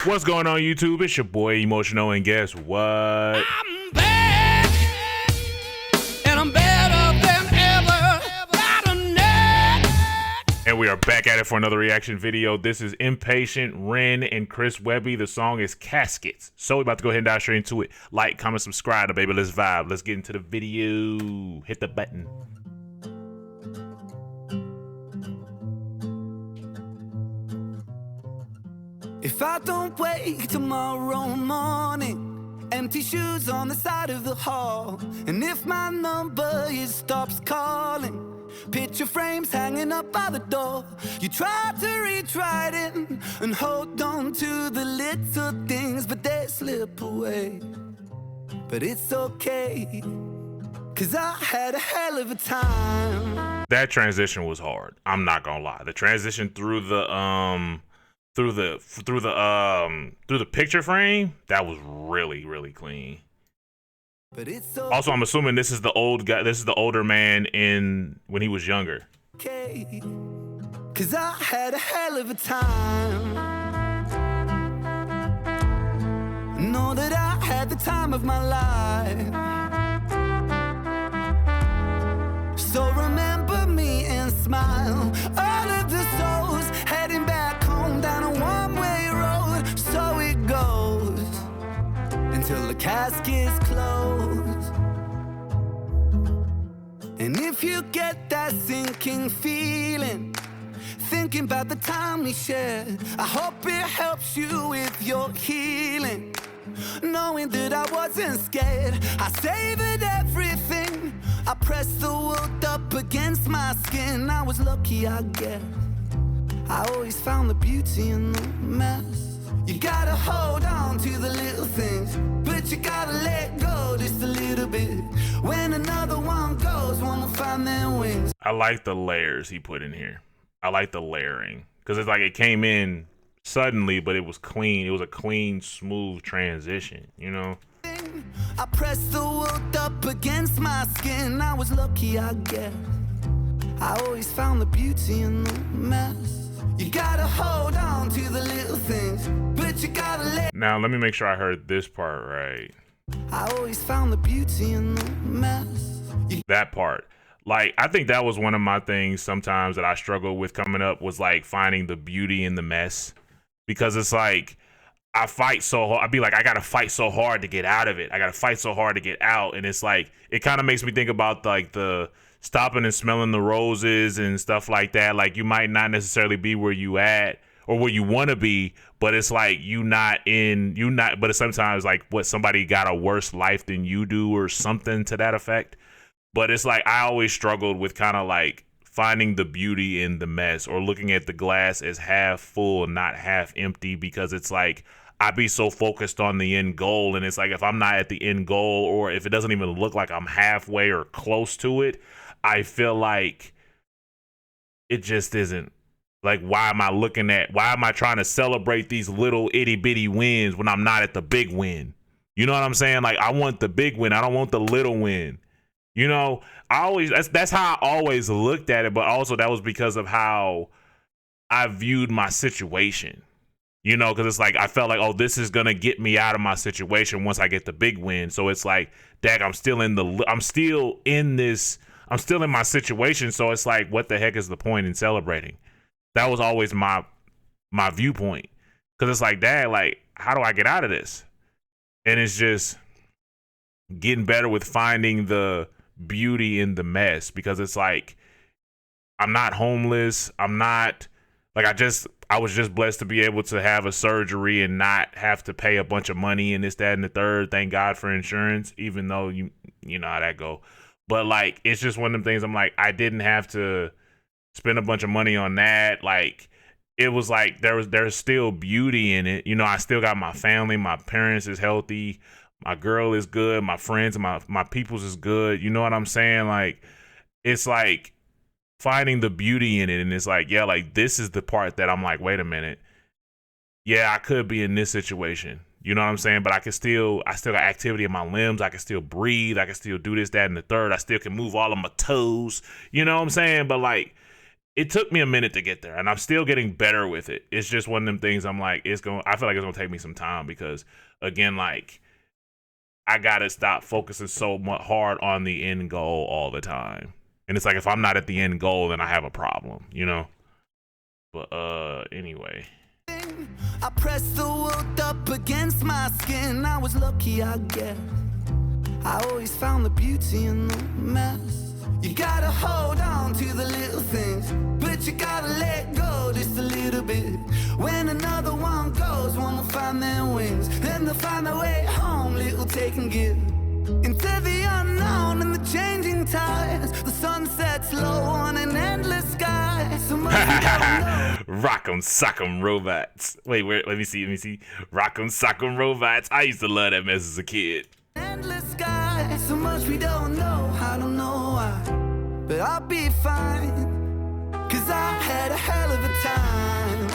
What's going on, YouTube? It's your boy Emotional, and guess what? I'm bad, and I'm better than ever. Got a nut. And we are back at it for another reaction video. This is Impatient, Ren, and Chris Webby. The song is Caskets. So we're about to go ahead and dive straight into it. Like, comment, subscribe, baby. Let's vibe. Let's get into the video. Hit the button. If I don't wake tomorrow morning, empty shoes on the side of the hall, and if my number stops calling, picture frames hanging up by the door, you try to reach right in and hold on to the little things, but they slip away. But it's okay, 'cause I had a hell of a time. That transition was hard. I'm not gonna lie. The transition through the picture frame, that was really clean. But it's Also, I'm assuming this is the old guy. This is the older man in when he was younger. okay, 'cause I had a hell of a time. Know that I had the time of my life. So remember me and smile. All of the souls heading back home down a one-way road. So it goes until the caskets close. And if you get that sinking feeling, thinking about the time we shared, I hope it helps you with your healing. Knowing that I wasn't scared, I savored everything. I pressed the world up against my skin. I was lucky, I guess. I always found the beauty in the mess. You gotta hold on to the little things, but you gotta let go just a little bit. When another one goes, one will find their wings. I like the layers he put in here. I like the layering because it's like it came in suddenly, but it was clean. It was a clean, smooth transition, you know? I pressed the world up against my skin. I was lucky, I guess. I always found the beauty in the mess. You gotta hold on to the little things, but you gotta let. Now, let me make sure I heard this part right. I always found the beauty in the mess. That part. Like, I think that was one of my things sometimes that I struggled with coming up, was like finding the beauty in the mess. Because it's like, I fight so hard. I'd be like, I gotta fight so hard to get out of it. I gotta fight so hard to get out. And it's like, it kind of makes me think about like the stopping and smelling the roses and stuff like that. Like, you might not necessarily be where you at or where you want to be, but it's like but it's sometimes like what, somebody got a worse life than you do or something to that effect. But it's like, I always struggled with kind of like finding the beauty in the mess, or looking at the glass as half full, not half empty, because it's like, I be so focused on the end goal. And it's like, if I'm not at the end goal, or if it doesn't even look like I'm halfway or close to it, I feel like it just isn't. Like, why am I trying to celebrate these little itty bitty wins when I'm not at the big win? You know what I'm saying? Like, I want the big win. I don't want the little win. You know, that's how I always looked at it. But also that was because of how I viewed my situation. You know, because it's like, I felt like, oh, this is going to get me out of my situation once I get the big win. So it's like, dag, I'm still in my situation. So it's like, what the heck is the point in celebrating? That was always my viewpoint. Because it's like, dag, like, how do I get out of this? And it's just getting better with finding the beauty in the mess. Because it's like, I'm not homeless. I'm not, like, I was just blessed to be able to have a surgery and not have to pay a bunch of money and this, that, and the third. Thank God for insurance, even though you know how that go. But like, it's just one of them things. I'm like, I didn't have to spend a bunch of money on that. Like, it was like, there's still beauty in it. You know, I still got my family. My parents is healthy. My girl is good. My friends and my peoples is good. You know what I'm saying? Like, it's like finding the beauty in it. And it's like, yeah, like, this is the part that I'm like, wait a minute. Yeah, I could be in this situation. You know what I'm saying? But I still got activity in my limbs. I can still breathe. I can still do this, that, and the third. I still can move all of my toes. You know what I'm saying? But like, it took me a minute to get there, and I'm still getting better with it. It's just one of them things I'm like, I feel like it's gonna take me some time because, again, like, I gotta stop focusing so much hard on the end goal all the time. And it's like, if I'm not at the end goal, then I have a problem, you know? But anyway. I pressed the world up against my skin. I was lucky, I guess. I always found the beauty in the mess. You gotta hold on to the little things, but you gotta let go just a little bit. When another one goes, one will find their wings. Then they'll find their way home, little take and give. Into the unknown and the changing tides. The sun sets low on an endless sky. So much you gotta know. Rock'em sock'em robots. Wait, let me see. Rock'em sock'em robots. I used to love that mess as a kid. Endless sky. So much we don't know, I don't know why. But I'll be fine, 'cause I had a hell of a time.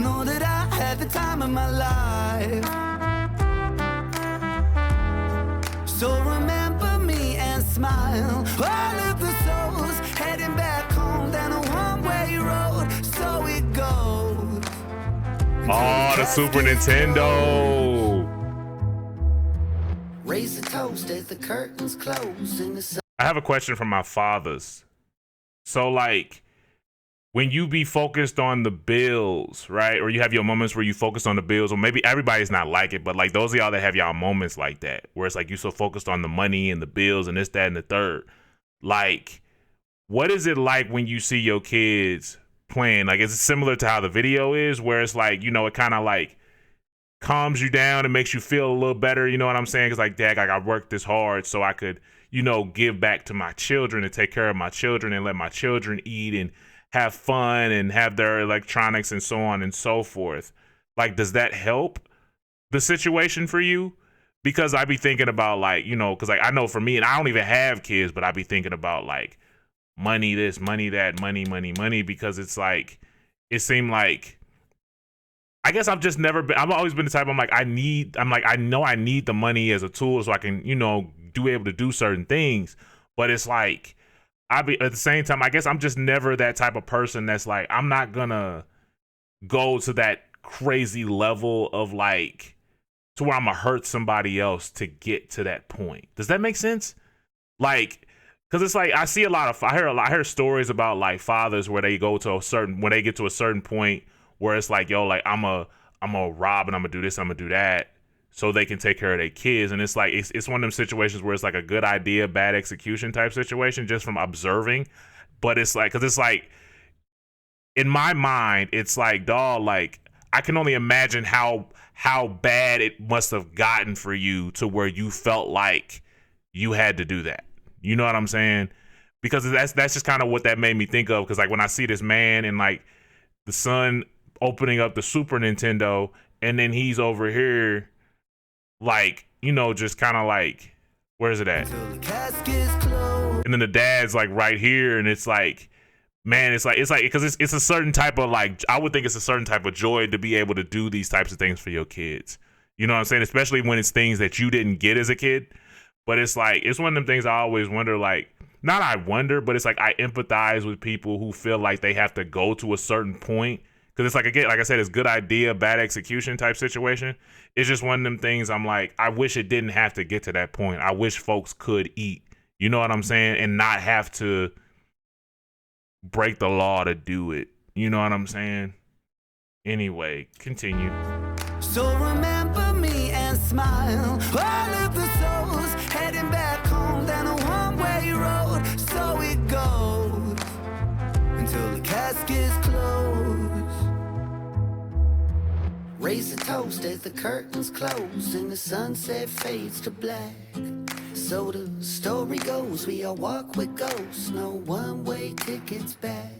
Know that I had the time of my life. So remember me and smile. All of the souls heading back home down a one-way road. So it goes. Oh, the Super Nintendo. Raise a toast as the curtains close in the sun. I have a question from my fathers. So, like, when you be focused on the bills, right? Or you have your moments where you focus on the bills, or maybe everybody's not like it, but like those of y'all that have y'all moments like that, where it's like you so focused on the money and the bills and this, that, and the third. Like, what is it like when you see your kids playing? Like, is it similar to how the video is, where it's like, you know, it kind of like calms you down and makes you feel a little better, you know what I'm saying? Because like, dad, like, I worked this hard so I could, you know, give back to my children and take care of my children and let my children eat and have fun and have their electronics and so on and so forth. Like, does that help the situation for you? Because I be thinking about, like, you know, because like I know for me, and I don't even have kids, but I be thinking about like money this, money that, money, because it's like, it seemed like, I guess I've always been the type, I know I need the money as a tool so I can, you know, able to do certain things. But it's like, at the same time, I guess I'm just never that type of person that's like, I'm not gonna go to that crazy level of like, to where I'm gonna hurt somebody else to get to that point. Does that make sense? Like, cause it's like, I hear stories about like fathers where they get to a certain point where it's like, yo, like I'm a rob and I'm gonna do this, I'm gonna do that, so they can take care of their kids. And it's like, it's one of them situations where it's like a good idea, bad execution type situation, just from observing. But it's like, cause it's like, in my mind, it's like, dawg, like I can only imagine how bad it must have gotten for you to where you felt like you had to do that. You know what I'm saying? Because that's just kind of what that made me think of. Cause like when I see this man and like the son opening up the Super Nintendo, and then he's over here like, you know, just kind of like, where's it at? And then the dad's like right here, and it's like, man, it's like because it's a certain type of like, I would think it's a certain type of joy to be able to do these types of things for your kids. You know what I'm saying? Especially when it's things that you didn't get as a kid. But it's like, it's one of them things I always wonder, like, not I wonder, but it's like I empathize with people who feel like they have to go to a certain point. Because it's like, again, like I said, it's good idea, bad execution type situation. It's just one of them things I'm like, I wish it didn't have to get to that point. I wish folks could eat, you know what I'm saying? And not have to break the law to do it. You know what I'm saying? Anyway, continue. So remember me and smile. All of the souls heading back home down a one-way road. So it goes until the caskets close. Raise a toast as the curtains close and the sunset fades to black. So the story goes, we all walk with ghosts, no one-way tickets back.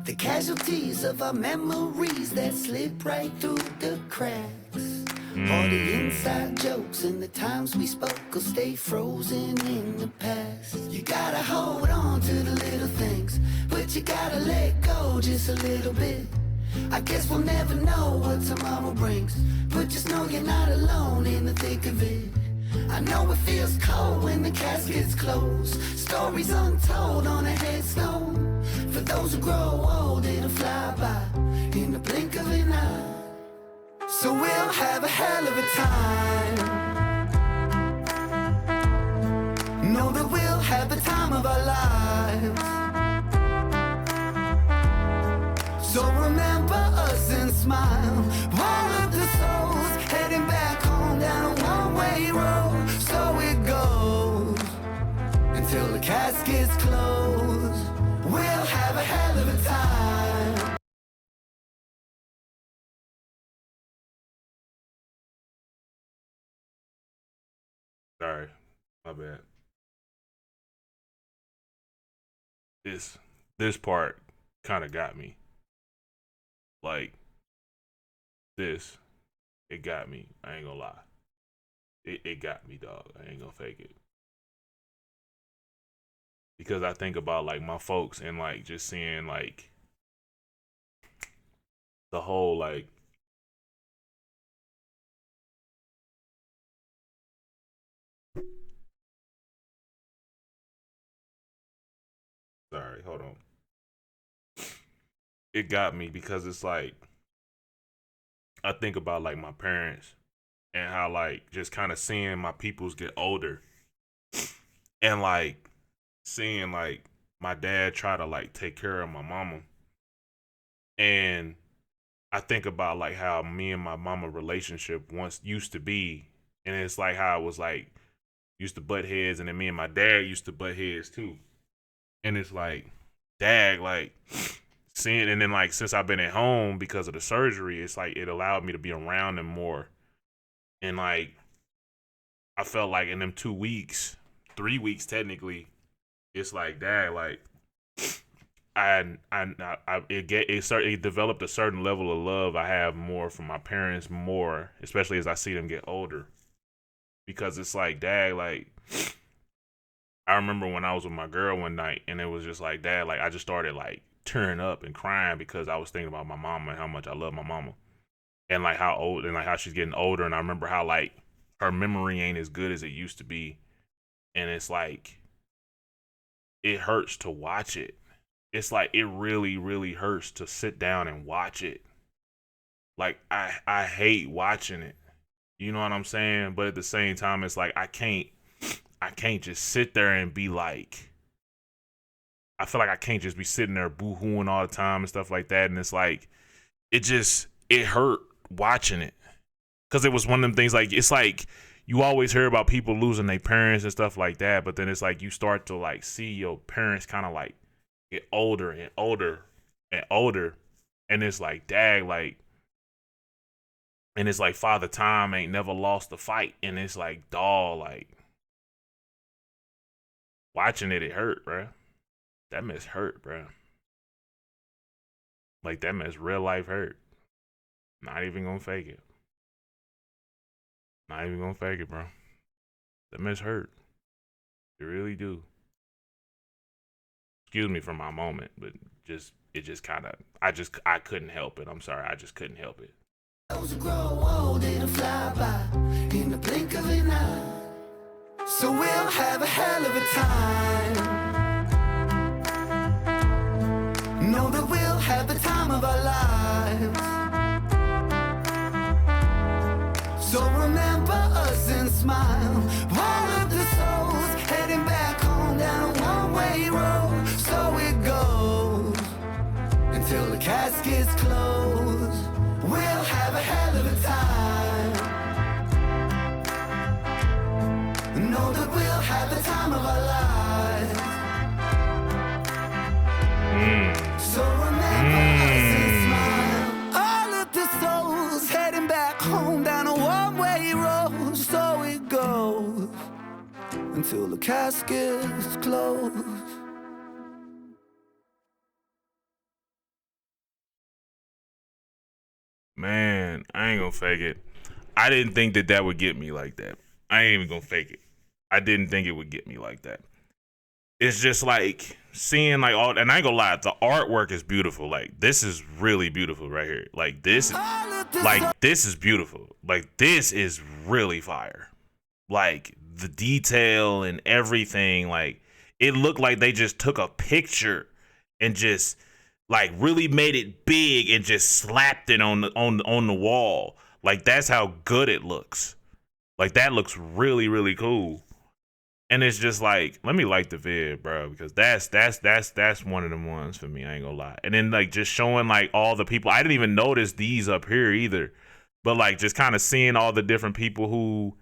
The casualties of our memories that slip right through the cracks. All the inside jokes and the times we spoke will stay frozen in the past. You gotta hold on to the little things, but you gotta let go just a little bit. I guess we'll never know what tomorrow brings, but just know you're not alone in the thick of it. I know it feels cold when the caskets close. Stories untold on a headstone. For those who grow old, it'll fly by in the blink of an eye. So we'll have a hell of a time. Know that we'll have the time of our lives. So remember us and smile. All of the souls heading back home down a one-way road. So it goes until the caskets close. We'll have a hell of a time. Sorry, my bad. This part kind of got me. Like this, it got me. I ain't gonna lie. It got me, dog. I ain't gonna fake it. Because I think about like my folks and like just seeing like the whole like sorry, hold on. It got me because it's like I think about like my parents and how like just kind of seeing my peoples get older and like seeing like my dad try to like take care of my mama. And I think about like how me and my mama relationship once used to be, and it's like how it was like used to butt heads, and then me and my dad used to butt heads too. And it's like, dad, like seeing, and then like since I've been at home because of the surgery, it's like it allowed me to be around them more. And like I felt like in them 2 weeks, 3 weeks technically, it's like, dad, like it developed a certain level of love I have more for my parents more, especially as I see them get older. Because it's like, dad, like I remember when I was with my girl one night and it was just like, dad, like I just started like tearing up and crying because I was thinking about my mama and how much I love my mama. And like how old and like how she's getting older, and I remember how like her memory ain't as good as it used to be. And it's like it hurts to watch it. It's like it really, really hurts to sit down and watch it. Like I hate watching it. You know what I'm saying? But at the same time, it's like I can't just sit there and be like, I feel like I can't just be sitting there boo-hooing all the time and stuff like that. And it's like it hurt watching it. Cause it was one of them things like, it's like you always hear about people losing their parents and stuff like that, but then it's like you start to like see your parents kind of like get older and older and older, and it's like, dang, like, and it's like Father Time ain't never lost a fight, and it's like, dawg, like watching it hurt, bruh. That mess hurt, bruh. Like that mess real life hurt. Not even gonna fake it. Not even gonna fake it, bro. That mess hurt. It really do. Excuse me for my moment, but it just kind of, I couldn't help it. I'm sorry, I just couldn't help it. Those who grow old, it'll fly by in the blink of an eye. So we'll have a hell of a time. Know that we'll have the time of our lives. So remember us and smile. All of the souls heading back home down a one-way road. So it goes until the caskets close. We'll have a hell of a time. Know that we'll have the time of our lives. So remember us and smile. All of the souls heading back home down a one-way road. So it goes until the caskets close. Man, I ain't gonna fake it. I didn't think that would get me like that. I ain't even gonna fake it. I didn't think it would get me like that. It's just like seeing like all, and I ain't gonna lie, the artwork is beautiful. Like this is really beautiful right here. Like this is beautiful. Like this is really fire. like the detail and everything, like it looked like they just took a picture and just like really made it big and just slapped it on the wall. Like that's how good it looks. Like that looks really, really cool. And it's just like, let me like the vid, bro, because that's one of them ones for me. I ain't gonna lie. And then like just showing like all the people. I didn't even notice these up here either, but like just kind of seeing all the different people who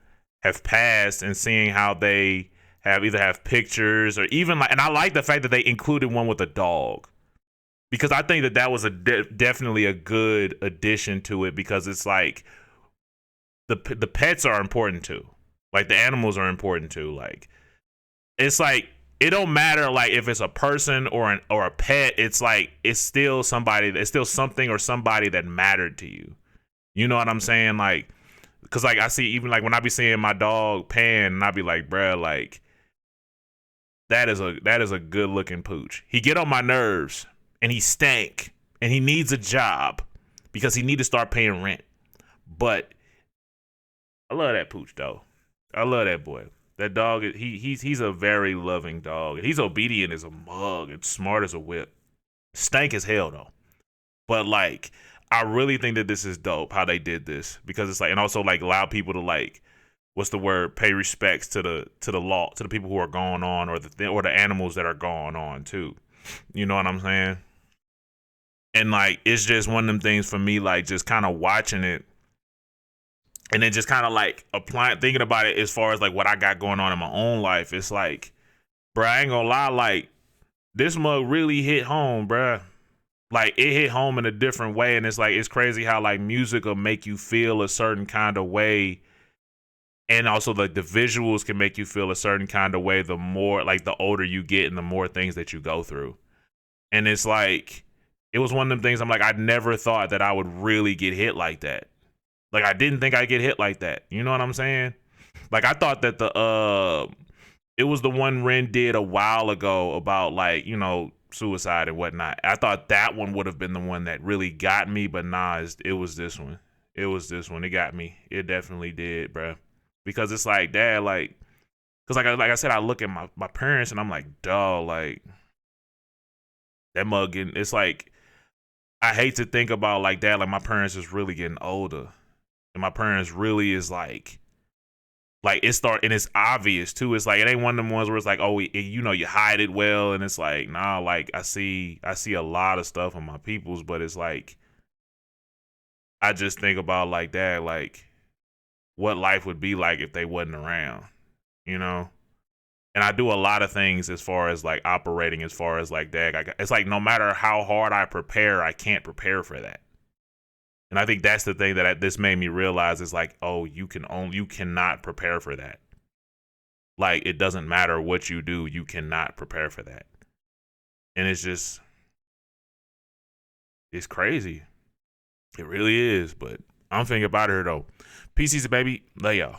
have passed and seeing how they have either have pictures or even like. And I like the fact that they included one with a dog, because I think that was definitely a good addition to it, because it's like the pets are important too. Like the animals are important too. Like it's like it don't matter like if it's a person or a pet. It's like it's still somebody. It's still something or somebody that mattered to you. You know what I'm saying? Like, cause like I see even like when I be seeing my dog Pan, and I be like, bruh, like that is a good looking pooch. He get on my nerves and he stank and he needs a job because he need to start paying rent. But I love that pooch though. I love that boy. That dog, he's a very loving dog. He's obedient as a mug and smart as a whip. Stank as hell though. But like, I really think that this is dope how they did this, because it's like, and also like allow people to like, what's the word? Pay respects to the law, to the people who are going on, or the animals that are going on too. You know what I'm saying? And like, it's just one of them things for me, like just kind of watching it. And then just kind of like thinking about it as far as like what I got going on in my own life. It's like, bro, I ain't gonna lie, like this mug really hit home, bro. Like it hit home in a different way. And it's like, it's crazy how like music will make you feel a certain kind of way. And also like the visuals can make you feel a certain kind of way the more, like the older you get and the more things that you go through. And it's like, it was one of them things I'm like, I never thought that I would really get hit like that. Like I didn't think I'd get hit like that. You know what I'm saying? Like I thought that it was the one Ren did a while ago about like, you know, suicide and whatnot. I thought that one would have been the one that really got me, but nah, it was this one. It was this one. It got me. It definitely did, bro. Because it's like, dad, like, because like I said, I look at my parents and I'm like, dog, like that mug getting, it's like, I hate to think about like that, like my parents is really getting older. And my parents really is like and it's obvious too. It's like, it ain't one of them ones where it's like, oh, you know, you hide it well. And it's like, nah, like I see a lot of stuff on my peoples, but it's like, I just think about like that, like what life would be like if they wasn't around, you know? And I do a lot of things as far as like operating, as far as like that. It's like, no matter how hard I prepare, I can't prepare for that. And I think that's the thing that this made me realize is like, oh, you cannot prepare for that. Like, it doesn't matter what you do, you cannot prepare for that. And it's crazy. It really is, but I'm thinking about her though. PC's a baby, lay y'all.